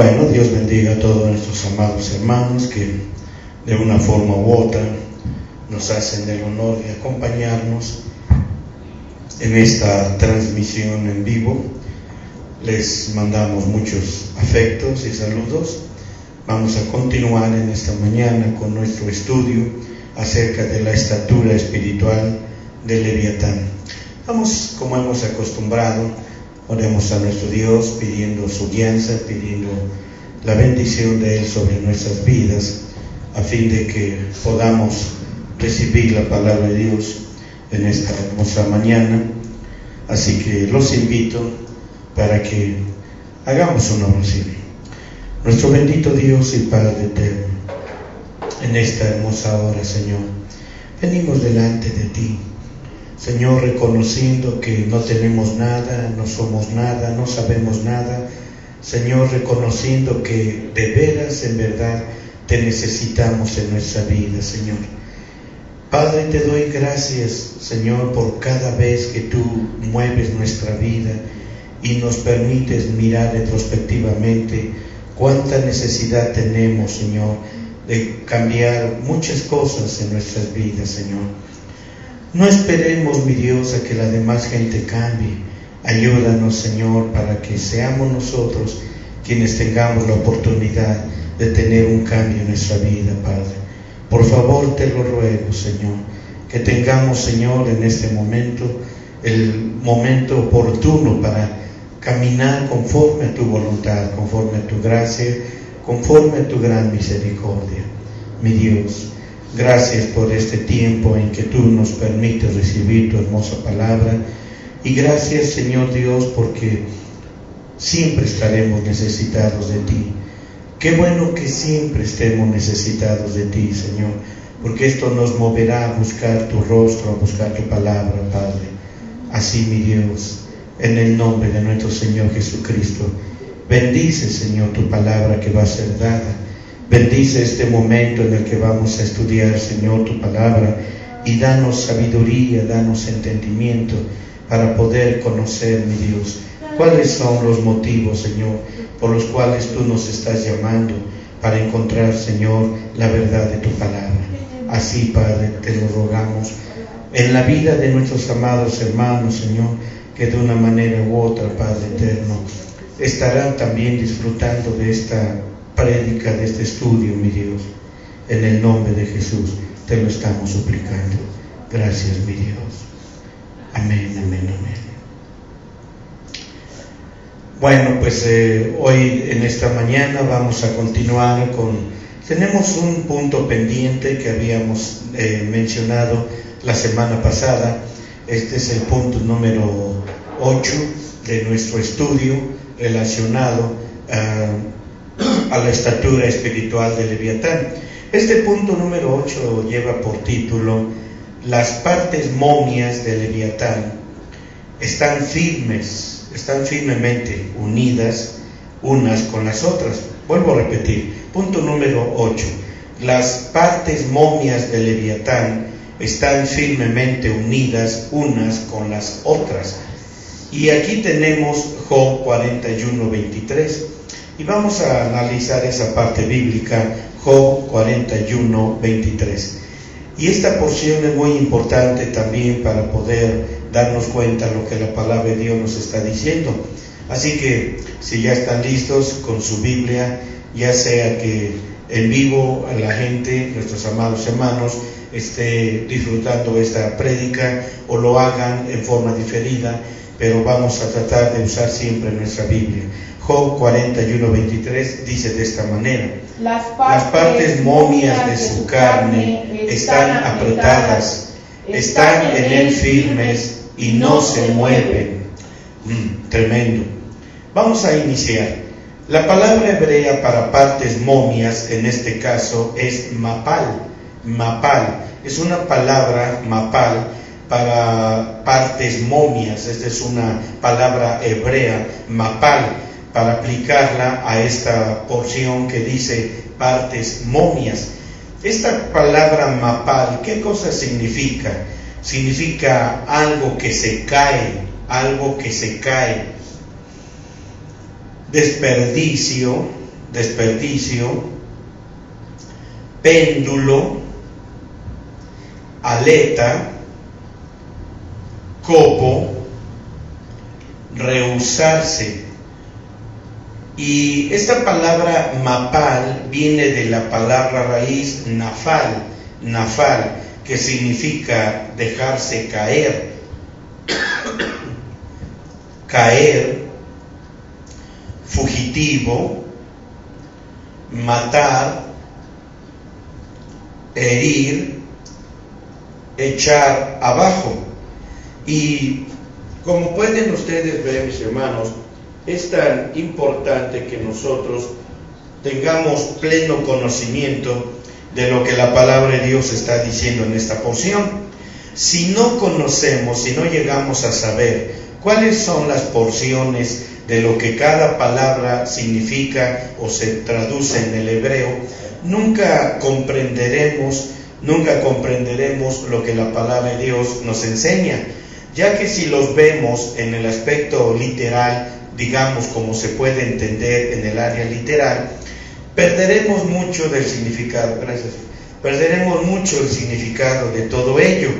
Bueno, Dios bendiga a todos nuestros amados hermanos que de una forma u otra nos hacen el honor de acompañarnos en esta transmisión en vivo. Les mandamos muchos afectos y saludos. Vamos a continuar en esta mañana con nuestro estudio acerca de la estatura espiritual de Leviatán. Vamos, como hemos acostumbrado, oremos a nuestro Dios pidiendo su guianza, pidiendo la bendición de Él sobre nuestras vidas, a fin de que podamos recibir la palabra de Dios en esta hermosa mañana. Así que los invito para que hagamos una oración. Nuestro bendito Dios y Padre eterno, en esta hermosa hora, Señor, venimos delante de Ti, Señor, reconociendo que no tenemos nada, no somos nada, no sabemos nada. Señor, reconociendo que de veras, en verdad, Te necesitamos en nuestra vida, Señor. Padre, Te doy gracias, Señor, por cada vez que Tú mueves nuestra vida y nos permites mirar retrospectivamente cuánta necesidad tenemos, Señor, de cambiar muchas cosas en nuestras vidas, Señor. No esperemos, mi Dios, a que la demás gente cambie. Ayúdanos, Señor, para que seamos nosotros quienes tengamos la oportunidad de tener un cambio en nuestra vida, Padre. Por favor, Te lo ruego, Señor, que tengamos, Señor, en este momento, el momento oportuno para caminar conforme a Tu voluntad, conforme a Tu gracia, conforme a Tu gran misericordia. Mi Dios, gracias por este tiempo en que Tú nos permites recibir Tu hermosa palabra, y gracias, Señor Dios, porque siempre estaremos necesitados de Ti. Qué bueno que siempre estemos necesitados de Ti, Señor, porque esto nos moverá a buscar Tu rostro, a buscar Tu palabra, Padre. Así, mi Dios, en el nombre de nuestro Señor Jesucristo, bendice, Señor, Tu palabra que va a ser dada. Bendice este momento en el que vamos a estudiar, Señor, Tu palabra, y danos sabiduría, danos entendimiento para poder conocer, mi Dios, cuáles son los motivos, Señor, por los cuales Tú nos estás llamando para encontrar, Señor, la verdad de Tu palabra. Así, Padre, Te lo rogamos en la vida de nuestros amados hermanos, Señor, que de una manera u otra, Padre eterno, estarán también disfrutando de esta prédica, de este estudio, mi Dios. En el nombre de Jesús Te lo estamos suplicando. Gracias, mi Dios. Amén, amén, amén. Bueno, pues hoy en esta mañana vamos a continuar tenemos un punto pendiente que habíamos mencionado la semana pasada. Este es el punto número 8 de nuestro estudio relacionado a la estatura espiritual de Leviatán. Este punto número 8 lleva por título: las partes momias de Leviatán están firmemente unidas unas con las otras. Vuelvo a repetir, punto número 8: las partes momias de Leviatán están firmemente unidas unas con las otras. Y aquí tenemos Job 41:23. Y vamos a analizar esa parte bíblica, Job 41:23. Y esta porción es muy importante también para poder darnos cuenta de lo que la palabra de Dios nos está diciendo. Así que, si ya están listos con su Biblia, ya sea que en vivo a la gente, nuestros amados hermanos, esté disfrutando esta prédica o lo hagan en forma diferida, pero vamos a tratar de usar siempre nuestra Biblia. Job 41:23 dice de esta manera: las partes momias de su carne están apretadas, están en él firmes y no se mueven. Tremendo. Vamos a iniciar. La palabra hebrea para partes momias en este caso es mapal. Mapal es una palabra, mapal, para partes momias. Esta es una palabra hebrea, mapal, para aplicarla a esta porción que dice partes momias. Esta palabra mapal, ¿qué cosa significa? Significa algo que se cae, desperdicio, desperdicio, péndulo, aleta, copo, rehusarse. Y esta palabra mapal viene de la palabra raíz nafal, que significa dejarse caer, fugitivo, matar, herir, echar abajo. Y como pueden ustedes ver, mis hermanos, es tan importante que nosotros tengamos pleno conocimiento de lo que la palabra de Dios está diciendo en esta porción. Si no conocemos, si no llegamos a saber cuáles son las porciones de lo que cada palabra significa o se traduce en el hebreo, nunca comprenderemos lo que la palabra de Dios nos enseña, ya que si los vemos en el aspecto literal, digamos como se puede entender en el área literal, perderemos mucho del significado, perderemos mucho el significado de todo ello.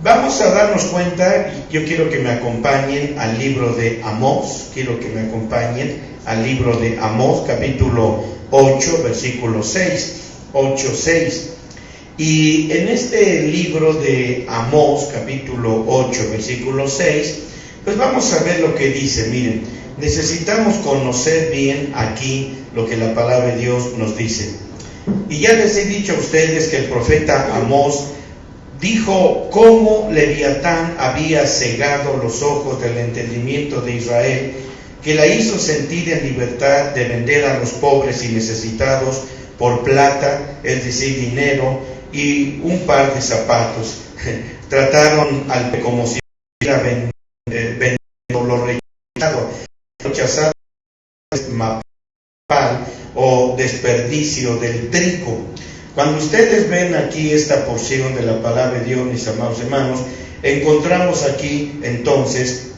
Vamos a darnos cuenta, yo quiero que me acompañen al libro de Amós, capítulo 8, versículo 6, 8:6. Y en este libro de Amós, capítulo 8, versículo 6, pues vamos a ver lo que dice. Miren, necesitamos conocer bien aquí lo que la palabra de Dios nos dice. Y ya les he dicho a ustedes que el profeta Amós dijo cómo Leviatán había cegado los ojos del entendimiento de Israel, que la hizo sentir en libertad de vender a los pobres y necesitados por plata, es decir, dinero, y un par de zapatos. Trataron al como si hubiera vendido lo rechazado, mapal o desperdicio del trigo. Cuando ustedes ven aquí esta porción de la palabra de Dios, mis amados hermanos, encontramos aquí entonces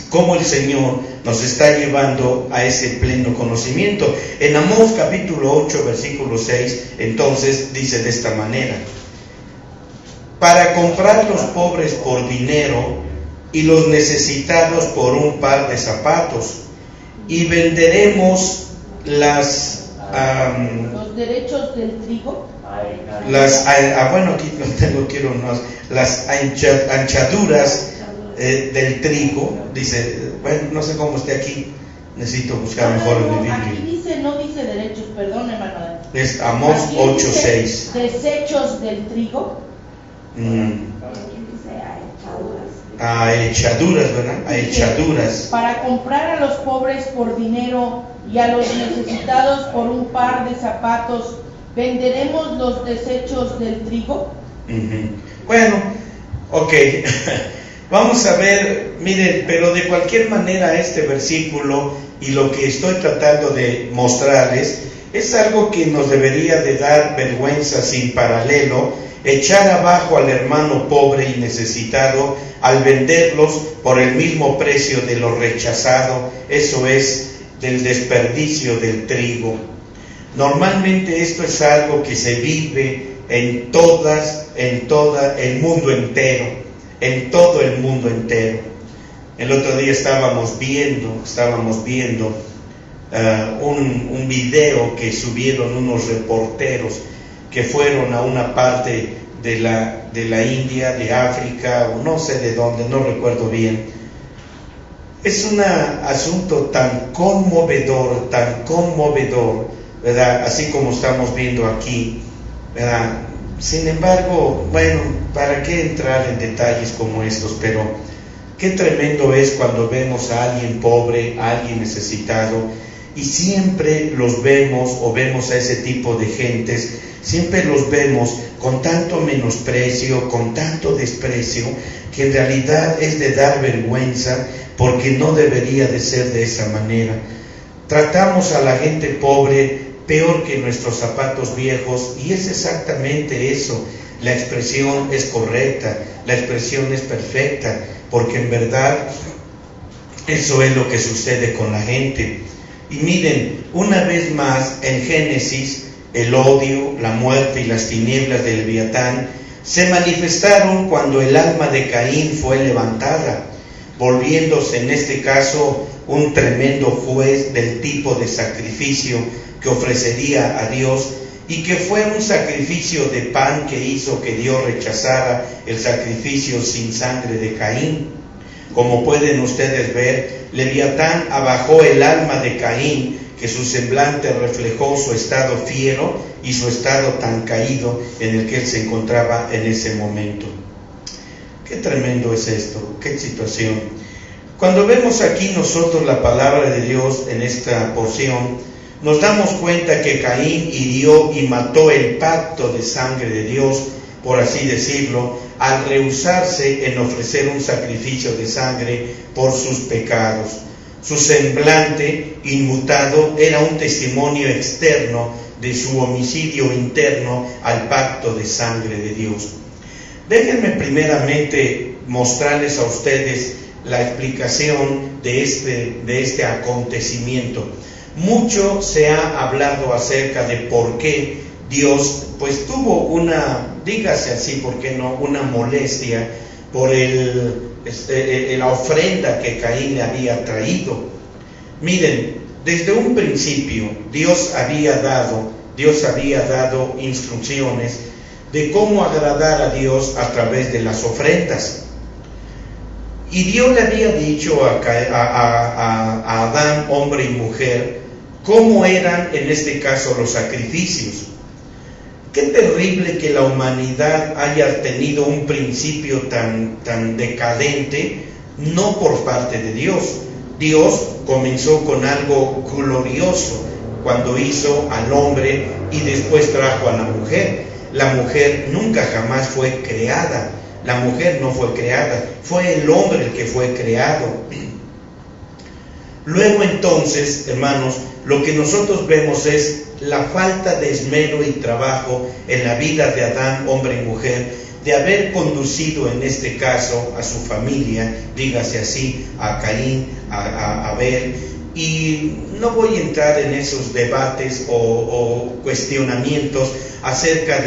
cómo el Señor nos está llevando a ese pleno conocimiento. En Amós capítulo 8, versículo 6, entonces dice de esta manera: para comprar los pobres por dinero y los necesitados por un par de zapatos, y venderemos los derechos del trigo, las anchaduras del trigo. Dice, bueno, no sé cómo esté aquí, necesito buscar mejor en mi Biblia. Aquí no dice derechos, perdón, hermano. Es Amós 8:6. Desechos del trigo. Echaduras, ¿verdad? Echaduras. Para comprar a los pobres por dinero y a los necesitados por un par de zapatos, ¿venderemos los desechos del trigo? Bueno, ok. Vamos a ver, miren, pero de cualquier manera este versículo y lo que estoy tratando de mostrarles es algo que nos debería de dar vergüenza sin paralelo, echar abajo al hermano pobre y necesitado al venderlos por el mismo precio de lo rechazado, eso es, del desperdicio del trigo. Normalmente esto es algo que se vive en todo el mundo entero, en todo el mundo entero. El otro día estábamos viendo un video que subieron unos reporteros que fueron a una parte de la India, de África, o no sé de dónde, no recuerdo bien. Es un asunto tan conmovedor, ¿verdad? Así como estamos viendo aquí, ¿verdad? Sin embargo, bueno, ¿para qué entrar en detalles como estos? Pero qué tremendo es cuando vemos a alguien pobre, a alguien necesitado, y siempre los vemos, o vemos a ese tipo de gentes, siempre los vemos con tanto menosprecio, con tanto desprecio, que en realidad es de dar vergüenza, porque no debería de ser de esa manera. Tratamos a la gente pobre peor que nuestros zapatos viejos, y es exactamente eso. La expresión es correcta, la expresión es perfecta, porque en verdad eso es lo que sucede con la gente. Y miren, una vez más en Génesis, el odio, la muerte y las tinieblas de Leviatán se manifestaron cuando el alma de Caín fue levantada, volviéndose en este caso un tremendo juez del tipo de sacrificio que ofrecería a Dios, y que fue un sacrificio de pan que hizo que Dios rechazara el sacrificio sin sangre de Caín. Como pueden ustedes ver, Leviatán abajó el alma de Caín, que su semblante reflejó su estado fiero y su estado tan caído en el que él se encontraba en ese momento. Qué tremendo es esto, qué situación. Cuando vemos aquí nosotros la palabra de Dios en esta porción, nos damos cuenta que Caín hirió y mató el pacto de sangre de Dios, por así decirlo, al rehusarse en ofrecer un sacrificio de sangre por sus pecados. Su semblante inmutado era un testimonio externo de su homicidio interno al pacto de sangre de Dios. Déjenme primeramente mostrarles a ustedes la explicación de este acontecimiento. Mucho se ha hablado acerca de por qué Dios pues tuvo una, dígase así, ¿por qué no?, una molestia por la ofrenda que Caín le había traído. Miren, desde un principio Dios había dado instrucciones de cómo agradar a Dios a través de las ofrendas. Y Dios le había dicho a Adán, hombre y mujer, cómo eran en este caso los sacrificios. Qué terrible que la humanidad haya tenido un principio tan decadente, no por parte de Dios. Dios comenzó con algo glorioso cuando hizo al hombre y después trajo a la mujer. La mujer nunca jamás fue creada. La mujer no fue creada, fue el hombre el que fue creado. Luego entonces, hermanos, lo que nosotros vemos es la falta de esmero y trabajo en la vida de Adán, hombre y mujer, de haber conducido en este caso a su familia, dígase así, a Caín, a Abel. Y no voy a entrar en esos debates o cuestionamientos acerca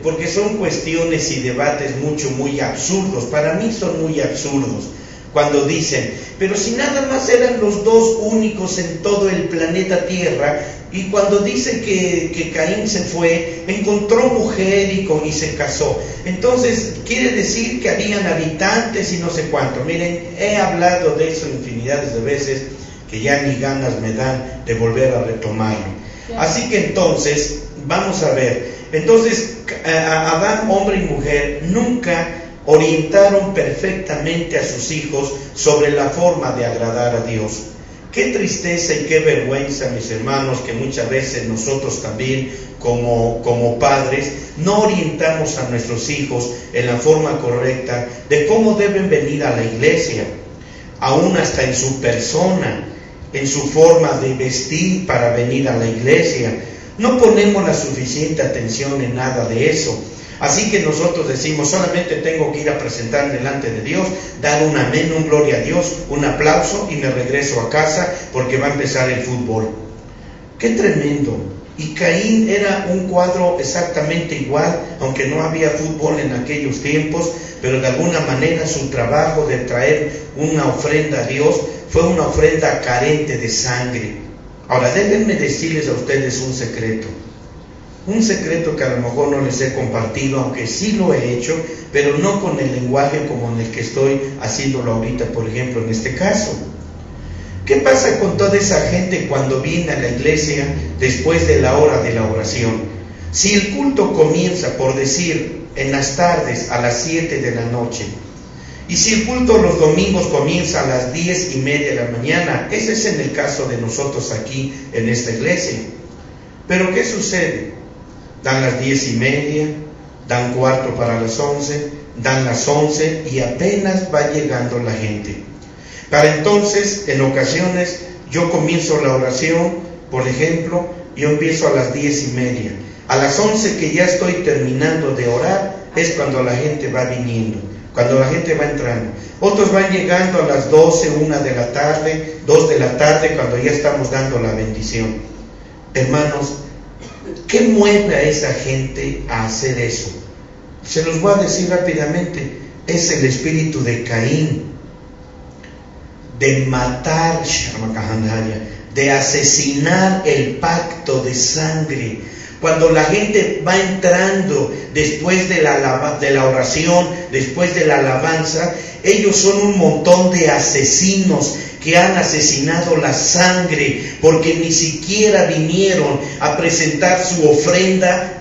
porque son cuestiones y debates muy absurdos. Para mí son muy absurdos. Cuando dicen, pero si nada más eran los dos únicos en todo el planeta Tierra, y cuando dicen que Caín se fue, encontró mujer y se casó. Entonces, quiere decir que habían habitantes y no sé cuánto. Miren, he hablado de eso infinidades de veces, que ya ni ganas me dan de volver a retomarlo. Así que entonces, vamos a ver. Entonces, Adán, hombre y mujer, nunca orientaron perfectamente a sus hijos sobre la forma de agradar a Dios. Qué tristeza y qué vergüenza, mis hermanos, que muchas veces nosotros también como padres no orientamos a nuestros hijos en la forma correcta de cómo deben venir a la iglesia, aún hasta en su persona, en su forma de vestir para venir a la iglesia. No ponemos la suficiente atención en nada de eso. Así que nosotros decimos, solamente tengo que ir a presentar delante de Dios, dar un amén, un gloria a Dios, un aplauso y me regreso a casa porque va a empezar el fútbol. ¡Qué tremendo! Y Caín era un cuadro exactamente igual, aunque no había fútbol en aquellos tiempos, pero de alguna manera su trabajo de traer una ofrenda a Dios fue una ofrenda carente de sangre. Ahora, déjenme decirles a ustedes un secreto. Un secreto que a lo mejor no les he compartido, aunque sí lo he hecho, pero no con el lenguaje como en el que estoy haciéndolo ahorita, por ejemplo, en este caso. ¿Qué pasa con toda esa gente cuando viene a la iglesia después de la hora de la oración? Si el culto comienza, por decir, en las tardes a las 7 de la noche, y si el culto los domingos comienza a las 10:30 de la mañana, ese es en el caso de nosotros aquí en esta iglesia. Pero ¿qué sucede? Dan las 10:30, dan cuarto para las 11, dan las 11 y apenas va llegando la gente. Para entonces, en ocasiones, yo comienzo la oración, por ejemplo, yo empiezo a las 10:30. A las 11 que ya estoy terminando de orar, es cuando la gente va viniendo. cuando la gente va entrando. Otros van llegando a las 12, 1 de la tarde, 2 de la tarde, cuando ya estamos dando la bendición. Hermanos, ¿qué mueve a esa gente a hacer eso? Se los voy a decir rápidamente. Es el espíritu de Caín, de matar, de asesinar el pacto de sangre. Cuando la gente va entrando después de la oración, después de la alabanza, ellos son un montón de asesinos que han asesinado la sangre, porque ni siquiera vinieron a presentar su ofrenda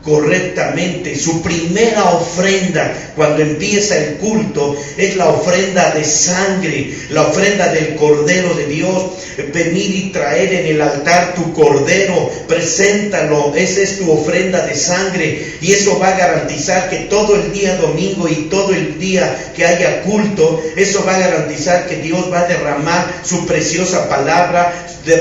correctamente. Su primera ofrenda cuando empieza el culto es la ofrenda de sangre, la ofrenda del Cordero de Dios. Venir y traer en el altar tu Cordero, preséntalo, esa es tu ofrenda de sangre, y eso va a garantizar que todo el día domingo y todo el día que haya culto, eso va a garantizar que Dios va a derramar su preciosa palabra,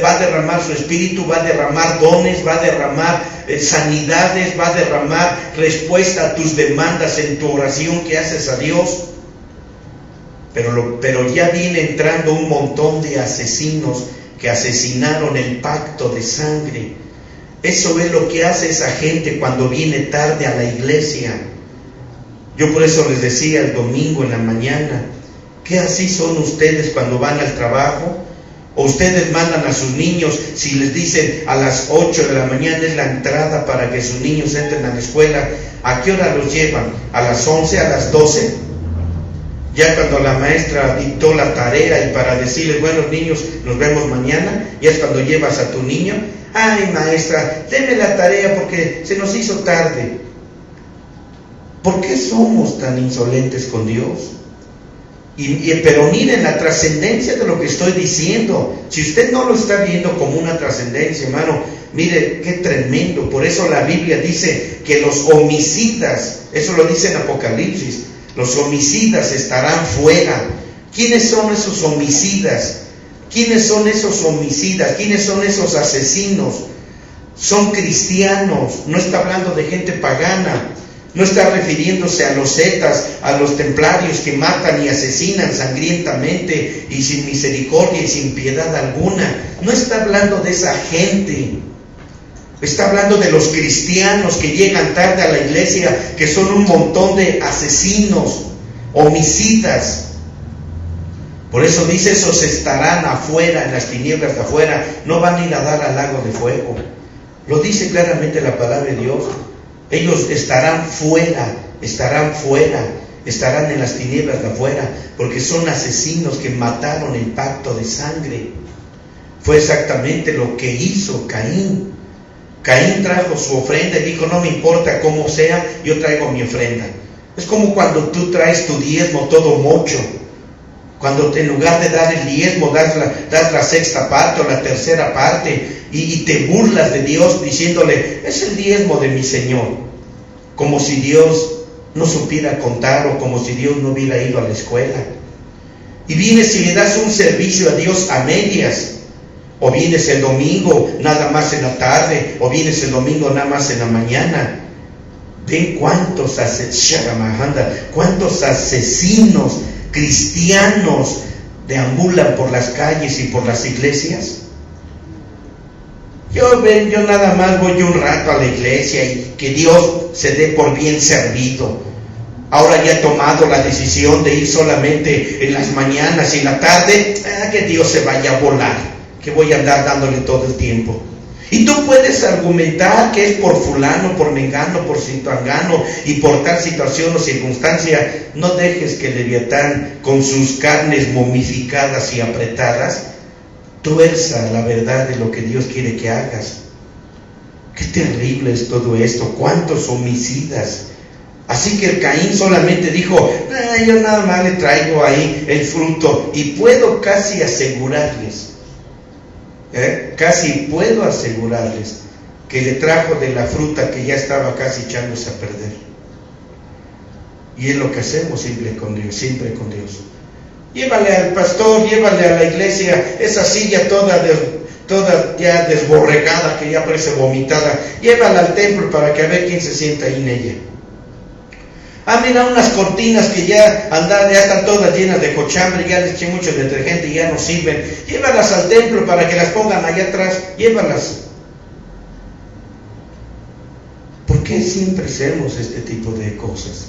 va a derramar su espíritu, va a derramar dones, va a derramar sanidades, va a derramar respuesta a tus demandas en tu oración que haces a Dios. Pero ya viene entrando un montón de asesinos que asesinaron el pacto de sangre. Eso es lo que hace esa gente cuando viene tarde a la iglesia. Yo por eso les decía el domingo en la mañana, que así son ustedes cuando van al trabajo. O ustedes mandan a sus niños, si les dicen a las 8 de la mañana es la entrada para que sus niños entren a la escuela, ¿a qué hora los llevan? ¿A las 11, a las 12? Ya cuando la maestra dictó la tarea y para decirles, bueno niños, nos vemos mañana, ya es cuando llevas a tu niño. Ay maestra, deme la tarea porque se nos hizo tarde. ¿Por qué somos tan insolentes con Dios? Pero miren la trascendencia de lo que estoy diciendo. Si usted no lo está viendo como una trascendencia, hermano, mire qué tremendo. Por eso la Biblia dice que los homicidas, eso lo dice en Apocalipsis, los homicidas estarán fuera. ¿Quiénes son esos homicidas? ¿Quiénes son esos homicidas? ¿Quiénes son esos asesinos? Son cristianos, no está hablando de gente pagana. No está refiriéndose a los zetas, a los templarios que matan y asesinan sangrientamente y sin misericordia y sin piedad alguna. No está hablando de esa gente. Está hablando de los cristianos que llegan tarde a la iglesia, que son un montón de asesinos, homicidas. Por eso dice, esos estarán afuera, en las tinieblas de afuera, no van a ir a dar al lago de fuego. Lo dice claramente la palabra de Dios. Ellos estarán fuera, estarán en las tinieblas de afuera, porque son asesinos que mataron el pacto de sangre. Fue exactamente lo que hizo Caín. Caín trajo su ofrenda y dijo, no me importa cómo sea, yo traigo mi ofrenda. Es como cuando tú traes tu diezmo todo mocho. Cuando en lugar de dar el diezmo, das la sexta parte o la tercera parte y te burlas de Dios diciéndole, es el diezmo de mi Señor. Como si Dios no supiera contar o como si Dios no hubiera ido a la escuela. Y vienes y le das un servicio a Dios a medias. O vienes el domingo nada más en la tarde, o vienes el domingo nada más en la mañana. Ven cuántos asesinos cristianos deambulan por las calles y por las iglesias. Yo nada más voy un rato a la iglesia y que Dios se dé por bien servido. Ahora ya he tomado la decisión de ir solamente en las mañanas y en la tarde, que Dios se vaya a volar, que voy a andar dándole todo el tiempo. Y tú puedes argumentar que es por fulano, por mengano, por citangano y por tal situación o circunstancia. No dejes que el Leviatán, con sus carnes momificadas y apretadas, tuerza la verdad de lo que Dios quiere que hagas. Qué terrible es todo esto. Cuántos homicidas. Así que el Caín solamente dijo, yo nada más le traigo ahí el fruto. Y puedo casi asegurarles, que le trajo de la fruta que ya estaba casi echándose a perder. Y es lo que hacemos siempre con Dios. Llévale al pastor, llévale a la iglesia esa silla toda ya desborregada, que ya parece vomitada. Llévala al templo para que a ver quién se sienta ahí en ella. Mira, unas cortinas que ya están todas llenas de cochambre, ya les eché mucho detergente y ya no sirven. Llévalas al templo para que las pongan allá atrás, llévalas. ¿Por qué siempre hacemos este tipo de cosas?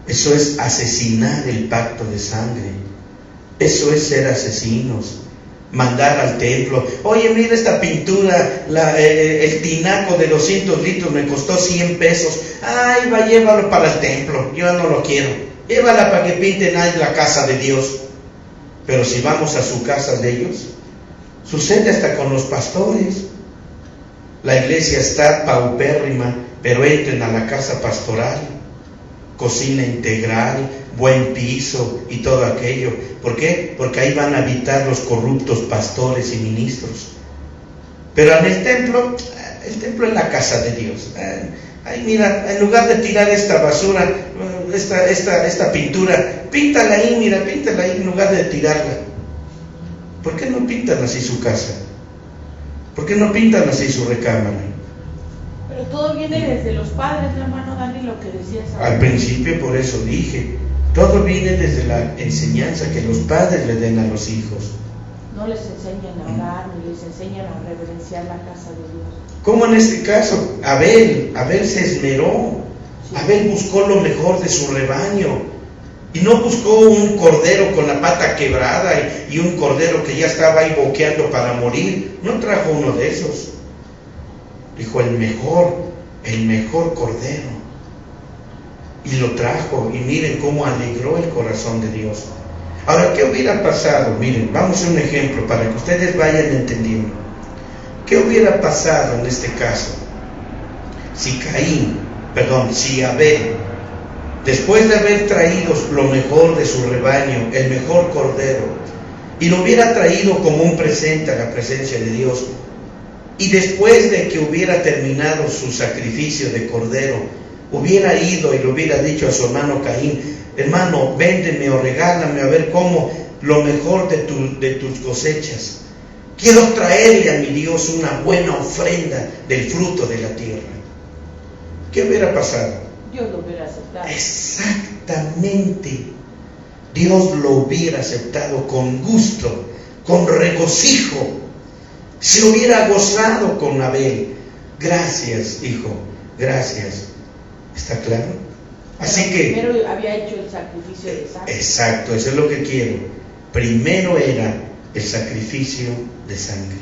Eso es asesinar el pacto de sangre. Eso es ser asesinos. Mandar al templo. Oye, mira esta pintura, el tinaco de 200 litros me costó 100 pesos. Ay, va, llévalo para el templo. Yo no lo quiero. Llévala para que pinten ahí la casa de Dios. Pero si vamos a su casa de ellos, sucede hasta con los pastores. La iglesia está paupérrima, pero entren a la casa pastoral. Cocina integral, buen piso y todo aquello. ¿Por qué? Porque ahí van a habitar los corruptos pastores y ministros. Pero en el templo es la casa de Dios. Ay, mira, en lugar de tirar esta basura, esta pintura, píntala ahí, mira, píntala ahí en lugar de tirarla. ¿Por qué no pintan así su casa? ¿Por qué no pintan así su recámara? Pero todo viene desde los padres, hermano Dani, lo que decías ahora. Al principio, por eso dije, todo viene desde la enseñanza que los padres le den a los hijos. No les enseñan a orar, ni les enseñan a reverenciar la casa de Dios. Como en este caso, Abel se esmeró. Sí. Abel buscó lo mejor de su rebaño. Y no buscó un cordero con la pata quebrada y un cordero que ya estaba ahí boqueando para morir. No trajo uno de esos. Dijo el mejor cordero. Y lo trajo. Y miren cómo alegró el corazón de Dios. Ahora, ¿qué hubiera pasado? Miren, vamos a un ejemplo para que ustedes vayan entendiendo. ¿Qué hubiera pasado en este caso? Si Abel, después de haber traído lo mejor de su rebaño, el mejor cordero, y lo hubiera traído como un presente a la presencia de Dios, y después de que hubiera terminado su sacrificio de cordero, hubiera ido y le hubiera dicho a su hermano Caín: hermano, véndeme o regálame a ver cómo lo mejor de tus cosechas. Quiero traerle a mi Dios una buena ofrenda del fruto de la tierra. ¿Qué hubiera pasado? Dios lo hubiera aceptado. Exactamente. Dios lo hubiera aceptado con gusto, con regocijo. Se hubiera gozado con Abel. Gracias, hijo, gracias. ¿Está claro? Así que primero había hecho el sacrificio de sangre. Exacto, eso es lo que quiero. Primero era el sacrificio de sangre.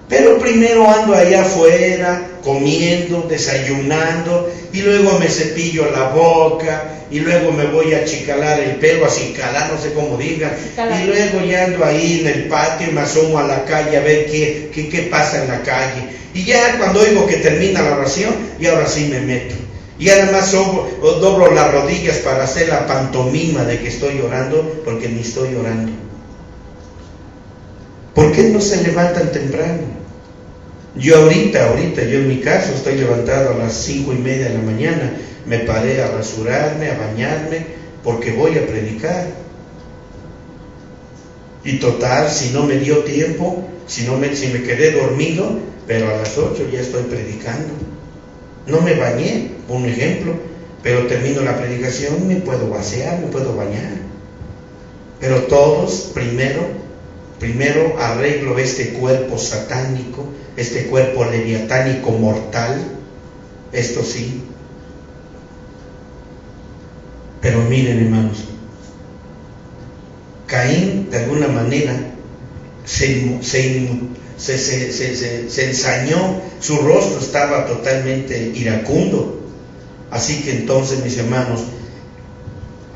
Pero primero ando allá afuera, comiendo, desayunando, y luego me cepillo la boca, y luego me voy a achicalar el pelo, acicalar, no sé cómo digan, y luego ya ando ahí en el patio y me asomo a la calle a ver qué pasa en la calle. Y ya cuando oigo que termina la oración, y ahora sí me meto. Y además doblo las rodillas para hacer la pantomima de que estoy orando, porque ni estoy orando. ¿Por qué no se levantan temprano? Yo ahorita yo en mi caso estoy levantado a las 5:30 de la mañana, me paré a rasurarme, a bañarme, porque voy a predicar. Y total, si no me dio tiempo, si me quedé dormido, pero a las 8 ya estoy predicando. No me bañé, por un ejemplo, pero termino la predicación y me puedo vaciar, me puedo bañar. Pero todos, primero arreglo este cuerpo satánico, este cuerpo leviatánico mortal, esto sí. Pero miren, hermanos, Caín de alguna manera se ensañó, su rostro estaba totalmente iracundo. Así que entonces, mis hermanos,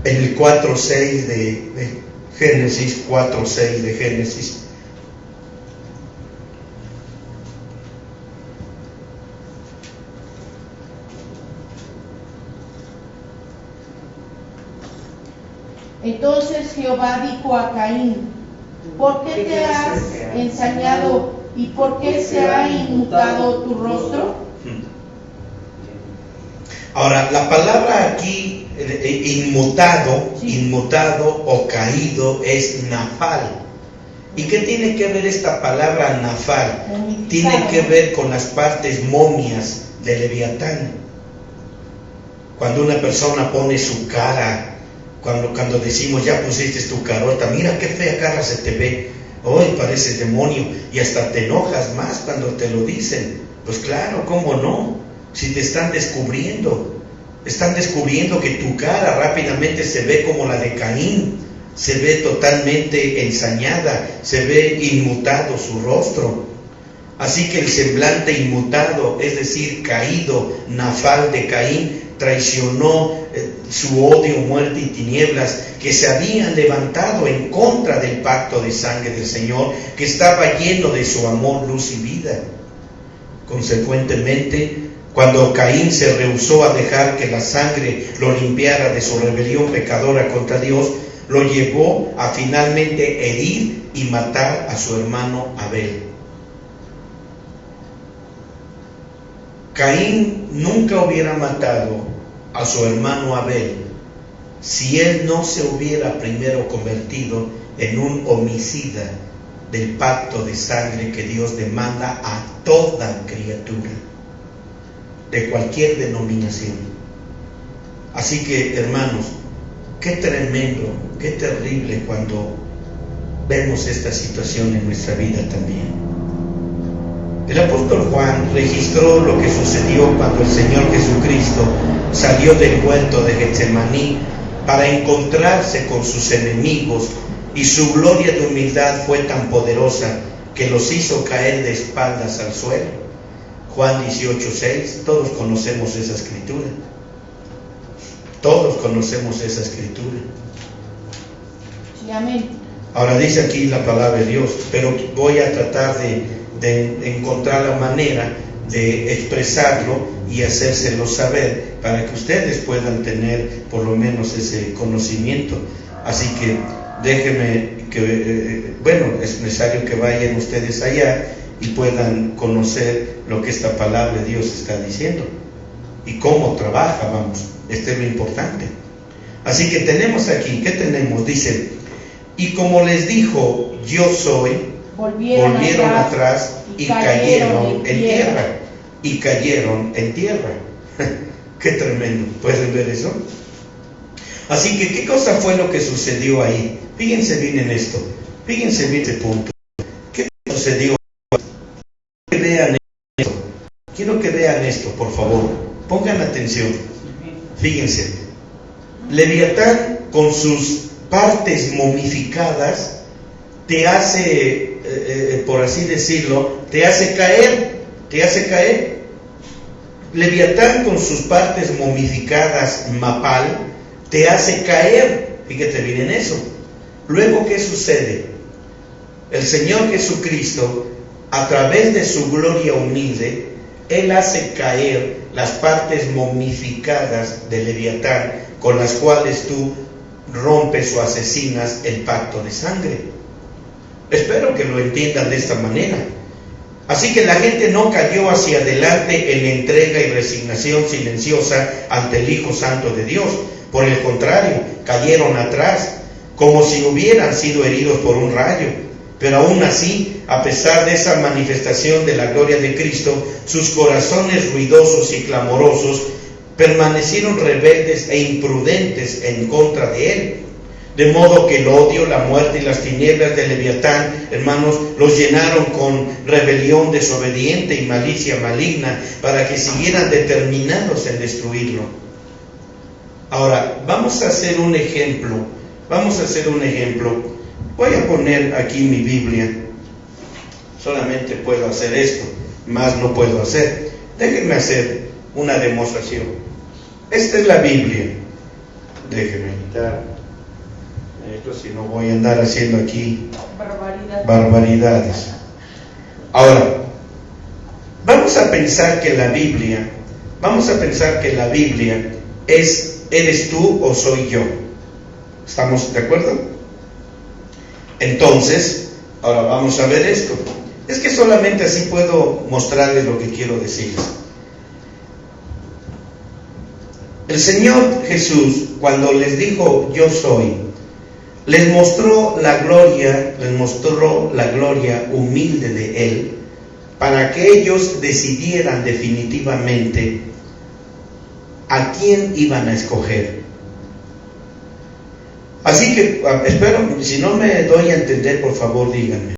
en el 4:6 de Génesis, 4:6 de Génesis, entonces Jehová dijo a Caín: ¿por qué te has ensañado y por qué se ha inmutado tu rostro? Ahora, la palabra aquí, inmutado o caído, es nafal. ¿Y qué tiene que ver esta palabra nafal? Tiene que ver con las partes momias de Leviatán. Cuando una persona pone su cara, cuando decimos, ya pusiste tu carota, mira qué fea cara se te ve, hoy pareces demonio, y hasta te enojas más cuando te lo dicen. Pues claro, ¿cómo no? Si te están descubriendo que tu cara rápidamente se ve como la de Caín, se ve totalmente ensañada, se ve inmutado su rostro. Así que el semblante inmutado, es decir, caído, nafal de Caín, traicionó su odio, muerte y tinieblas que se habían levantado en contra del pacto de sangre del Señor, que estaba lleno de su amor, luz y vida. Consecuentemente, cuando Caín se rehusó a dejar que la sangre lo limpiara de su rebelión pecadora contra Dios, lo llevó a finalmente herir y matar a su hermano Abel. Caín nunca hubiera matado a su hermano Abel si él no se hubiera primero convertido en un homicida del pacto de sangre que Dios demanda a toda criatura, de cualquier denominación. Así que, hermanos, qué tremendo, qué terrible cuando vemos esta situación en nuestra vida también. El apóstol Juan registró lo que sucedió cuando el Señor Jesucristo salió del huerto de Getsemaní para encontrarse con sus enemigos, y su gloria de humildad fue tan poderosa que los hizo caer de espaldas al suelo. Juan 18:6, todos conocemos esa escritura. Todos conocemos esa escritura. Sí, amén. Ahora dice aquí la palabra de Dios, pero voy a tratar de encontrar la manera de expresarlo y hacérselo saber para que ustedes puedan tener por lo menos ese conocimiento. Así que déjenme que, es necesario que vayan ustedes allá y puedan conocer lo que esta palabra de Dios está diciendo y cómo trabaja, esto es lo importante. Así que tenemos aquí, ¿qué tenemos? Dice, y como les dijo, yo soy, volvieron atrás y cayeron en tierra. Y cayeron en tierra. Qué tremendo, ¿pueden ver eso? Así que, ¿qué cosa fue lo que sucedió ahí? Fíjense bien en esto, fíjense bien este punto. ¿Qué sucedió? Quiero que vean esto, por favor, pongan atención. Fíjense, Leviatán con sus partes momificadas te hace, por así decirlo, te hace caer. Leviatán con sus partes momificadas, mapal, te hace caer. Fíjate bien en eso. Luego, ¿qué sucede? El Señor Jesucristo, a través de su gloria humilde, Él hace caer las partes momificadas de Leviatán, con las cuales tú rompes o asesinas el pacto de sangre. Espero que lo entiendan de esta manera. Así que la gente no cayó hacia adelante en entrega y resignación silenciosa ante el Hijo Santo de Dios. Por el contrario, cayeron atrás, como si hubieran sido heridos por un rayo. Pero aún así, a pesar de esa manifestación de la gloria de Cristo, sus corazones ruidosos y clamorosos permanecieron rebeldes e imprudentes en contra de Él. De modo que el odio, la muerte y las tinieblas de Leviatán, hermanos, los llenaron con rebelión desobediente y malicia maligna para que siguieran determinados en destruirlo. Ahora, vamos a hacer un ejemplo. Voy a poner aquí mi Biblia. Solamente puedo hacer esto, más no puedo hacer. Déjenme hacer una demostración. Esta es la Biblia. Déjenme quitar esto, si no voy a andar haciendo aquí barbaridades. Ahora, vamos a pensar que la Biblia es, ¿eres tú o soy yo? ¿Estamos de acuerdo? Entonces, ahora vamos a ver esto. Es que solamente así puedo mostrarles lo que quiero decirles. El Señor Jesús, cuando les dijo yo soy, les mostró la gloria humilde de Él, para que ellos decidieran definitivamente a quién iban a escoger. Así que espero, si no me doy a entender, por favor díganme.